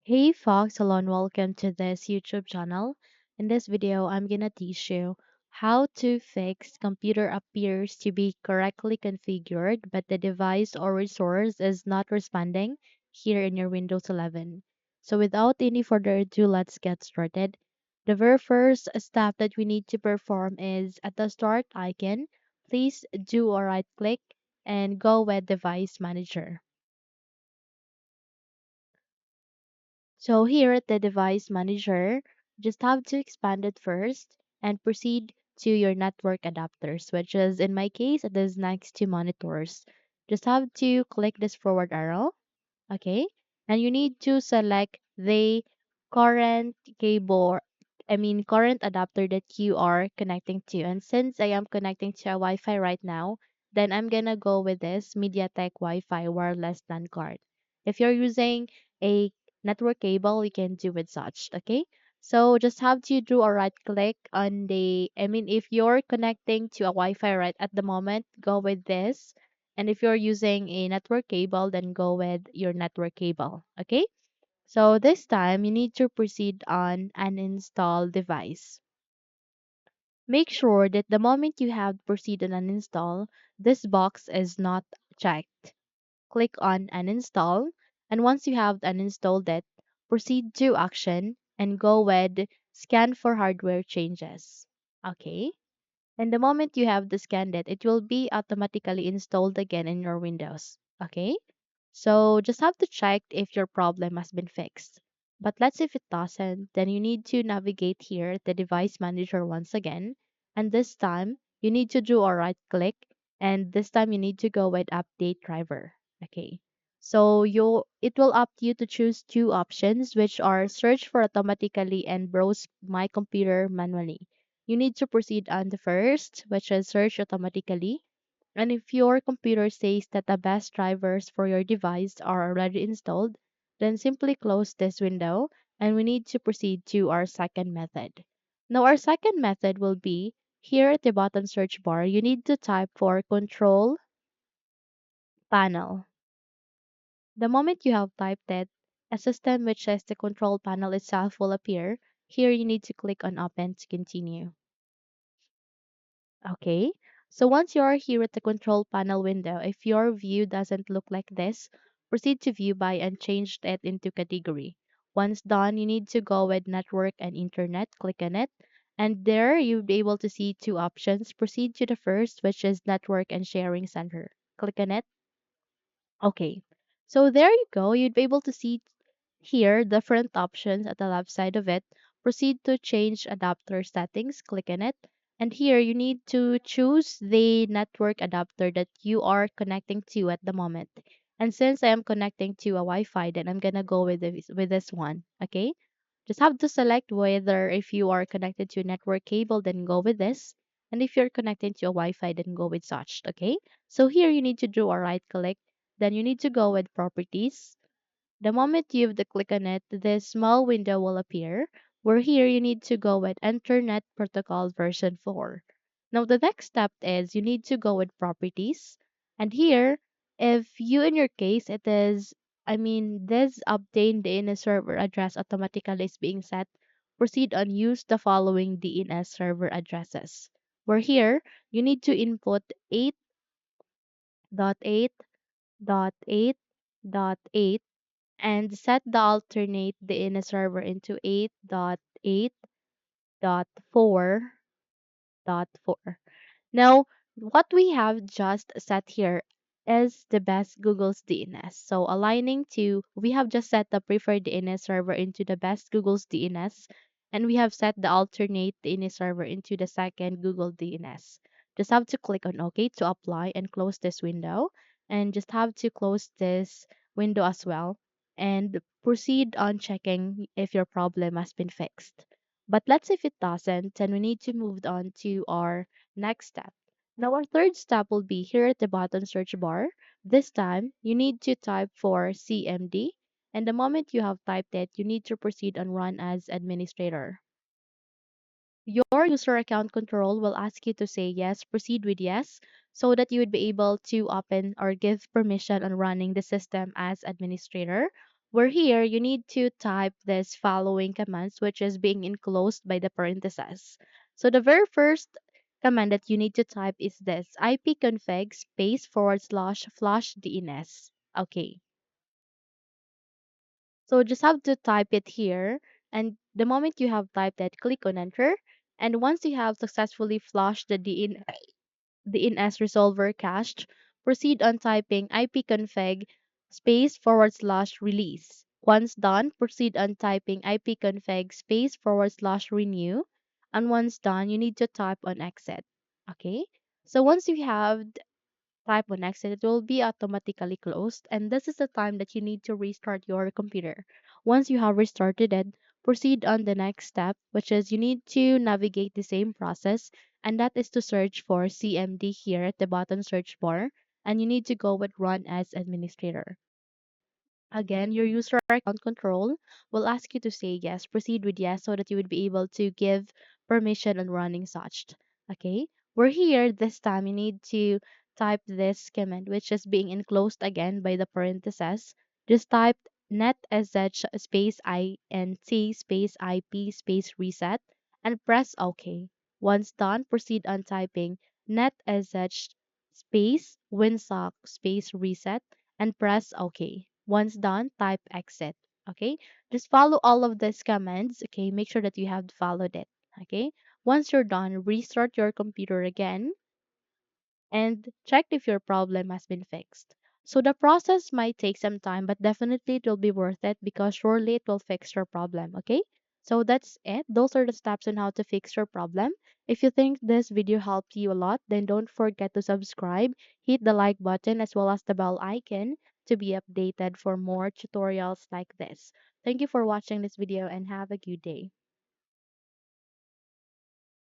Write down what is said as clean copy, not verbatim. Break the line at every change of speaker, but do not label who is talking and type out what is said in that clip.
Hey Fox, hello and welcome to this YouTube channel. In this video, I'm gonna teach you how to fix computer appears to be correctly configured, but the device or resource is not responding here in your Windows 11. So without any further ado, let's get started. The very first step that we need to perform is at the start icon, please do a right click and go with device manager. So here at the device manager, just have to expand it first and proceed to your network adapters, which is in my case, it is next to monitors. Just have to click this forward arrow, okay? And you need to select the current cable, current adapter that you are connecting to. And since I am connecting to a Wi-Fi right now, then I'm gonna go with this MediaTek Wi-Fi wireless LAN card. If you're using a network cable, you can do with such, okay? So just have to do a right click on if you're connecting to a Wi-Fi right at the moment, go with this, and if you're using a network cable, then go with your network cable. Okay? So this time you need to proceed on uninstall device. Make sure that the moment you have proceed on uninstall, this box is not checked. Click on uninstall, and once you have uninstalled it, proceed to action and go with scan for hardware changes. Okay? And the moment you have scanned it, it will be automatically installed again in your Windows. Okay? So just have to check if your problem has been fixed. But let's say if it doesn't, then you need to navigate here at the device manager once again. And this time, you need to do a right click. And this time you need to go with update driver. Okay. So it will opt you to choose two options, which are search for automatically and browse my computer manually. You need to proceed on the first, which is search automatically. And if your computer says that the best drivers for your device are already installed, then simply close this window and we need to proceed to our second method. Now, our second method will be here at the bottom search bar, you need to type for control panel. The moment you have typed it, a system which says the control panel itself will appear. Here you need to click on open to continue. Okay, so once you are here at the control panel window, if your view doesn't look like this, proceed to view by and change it into category. Once done, you need to go with network and internet, click on it, and there you'll be able to see two options. Proceed to the first, which is network and sharing center. Click on it. Okay, so there you go. You'd be able to see here different options at the left side of it. Proceed to change adapter settings, click on it. And here you need to choose the network adapter that you are connecting to at the moment. And since I am connecting to a Wi-Fi, then I'm gonna go with this one. Okay? Just have to select whether if you are connected to a network cable, then go with this. And if you're connected to a Wi-Fi, then go with such. Okay? So here you need to do a right click. Then you need to go with properties. The moment you've click on it, this small window will appear, where here you need to go with Internet Protocol version 4. Now the next step is you need to go with properties. And here, if you in your case it is this obtain DNS server address automatically is being set, proceed on use the following DNS server addresses. Where here you need to input 8.8.8.8 and set the alternate DNS server into 8.8.4.4. Now, what we have just set here is the best Google's DNS. So aligning to, we have just set the preferred DNS server into the best Google's DNS, and we have set the alternate DNS server into the second Google DNS. Just have to click on OK to apply and close this window, and just have to close this window as well, and proceed on checking if your problem has been fixed. But let's say if it doesn't, then we need to move on to our next step. Now, our third step will be here at the bottom search bar. This time, you need to type for CMD, and the moment you have typed it, you need to proceed and run as administrator. Your user account control will ask you to say yes, proceed with yes, so that you would be able to open or give permission on running the system as administrator. Where here, you need to type this following commands, which is being enclosed by the parentheses. So the very first command that you need to type is this ipconfig space forward slash flushdns. Okay. So just have to type it here. And the moment you have typed it, click on enter. And once you have successfully flushed the DNS resolver cached, proceed on typing ipconfig space forward slash release. Once done, proceed on typing ipconfig space forward slash renew. And once done, you need to type on exit. Okay? So once you have type on exit, it will be automatically closed. And this is the time that you need to restart your computer. Once you have restarted it, proceed on the next step, which is you need to navigate the same process, and that is to search for CMD here at the bottom search bar, and you need to go with Run as Administrator. Again, your user account control will ask you to say yes, proceed with yes, so that you would be able to give permission on running such. Okay, we're here. This time you need to type this command, which is being enclosed again by the parentheses. Just type netsh space int space ip space reset and press OK. Once done, proceed on typing netsh space winsock space reset and press OK. Once done, type exit. Okay, just follow all of these commands. Okay, make sure that you have followed it. Okay, once you're done, restart your computer again and check if your problem has been fixed. So the process might take some time, but definitely it will be worth it because surely it will fix your problem. Okay, so that's it. Those are the steps on how to fix your problem. If you think this video helped you a lot, then don't forget to subscribe, hit the like button as well as the bell icon to be updated for more tutorials like this. Thank you for watching this video and have a good day.